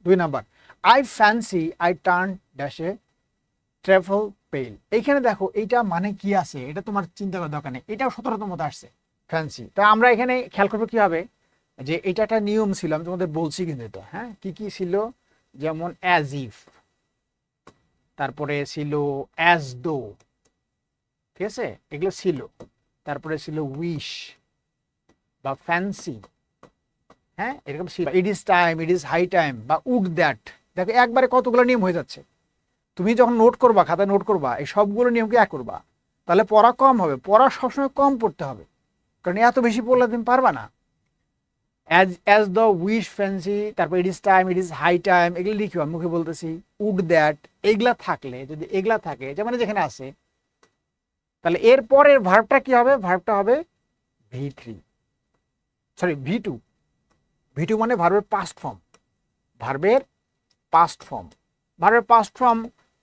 2 number, আই fancy আই turn ড্যাশে ট্রাভেল পেল। এইখানে দেখো এইটা মানে কি আছে, এটা তোমার চিন্তা করার দরকার নেই, এটাও 17তম আসছে ফ্যান্সি। তা আমরা এখানে খেয়াল করবো কি হবে, যে এটা একটা নিয়ম ছিল, আমি তোমাদের বলছি কিন্তু এটা, হ্যাঁ কি কি ছিল, যেমন অ্যাজ ইফ, তারপরে ছিল অ্যাজ দো, ঠিক আছে, এগুলো ছিল। তারপরে ছিল উইশ বা ফ্যান্সি, হ্যাঁ এরকম ছিল। It is time, it is high time বা উড দ্যাট। দেখো একবারে কতগুলো নিয়ম হয়ে যাচ্ছে। তুমি যখন নোট করবা, খাতায় নোট করবা, এই সবগুলো নিয়মকে এক করবা, তাহলে পড়া কম হবে। পড়া সবসময় কম পড়তে হবে, কারণ এত বেশি পড়লে তুমি পারবা না। অ্যাজ দ্য উইশ ফ্যান্সি, তারপর it is time, it is high time, এগুলো লিখবা, মুখে বলতেছি। উড দ্যাট, এগুলা থাকলে, যদি এগুলা থাকে যেমন যেখানে আছে, তাহলে এর পরের ভার্বটা কি হবে, ভার্বটা হবে V3, সরি V2। V2 মানে ভার্বের পাস্ট ফর্ম, ভার্বের পাস্ট ফর্ম। ভার্বের পাস্ট ফর্ম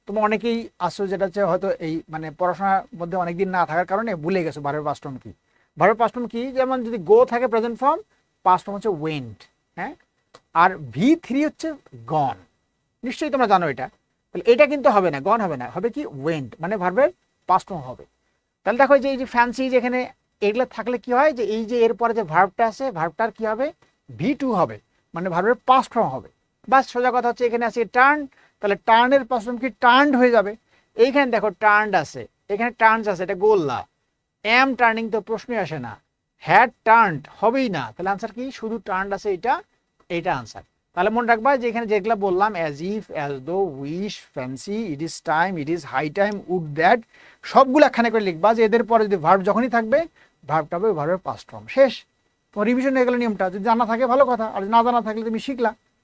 তোমরা অনেকেই আসো, যেটা হচ্ছে হয়তো এই মানে পড়াশোনার মধ্যে অনেকদিন না থাকার কারণে ভুলে গেছো ভার্বের পাস্ট ফর্ম কি। ভার্বের পাস্ট ফর্ম কি, যেমন যদি গো থাকে প্রেজেন্ট ফর্ম, পাস্ট ফর্ম হচ্ছে ওয়েন্ট, হ্যাঁ। আর V3 হচ্ছে গন, নিশ্চয়ই তোমরা জানো এটা। তাহলে এটা কিন্তু হবে না, গন হবে না, হবে কি ওয়েন্ট, মানে ভার্বের পাস্ট ফর্ম হবে। তাহলে দেখো যে এই যে ফ্যান্সি, যেখানে এগুলো থাকলে কি হয়, যে এই যে এরপরে যে ভার্বটা আছে, ভার্বটার কি হবে, V2 হবে, মানে ভার্বের পাস্ট ফর্ম হবে। বাস সোজা কথা হচ্ছে, এখানে আছে টার্ন, তাহলে টার্নের পাস্ট ফর্ম কি টার্নড হয়ে যাবে। এইখানে দেখো টার্নড আছে, এখানে টার্নস আছে, এটা গোল্লা। এম টার্নিং তো প্রশ্নই আসে না, হ্যাড টার্নড হবেই না, তাহলে আনসার কি, শুধু টার্নড আছে, এইটা আনসার। তাহলে মনে রাখবা যে এখানে যেগুলো বললাম, as if, as though, wish, fancy, it is time, it is high time, would that, সবগুলো একখানে করে লিখবা, যে এদের পরে যদি ভার্ব যখনই থাকবে, ভার্বটা হবে ভার্বের পাস্ট ফর্ম। শেষ, তোমার রিভিশন হয়ে গেল নিয়মটা। যদি জানা থাকে ভালো কথা, আর না জানা থাকলে তুমি শিখলা।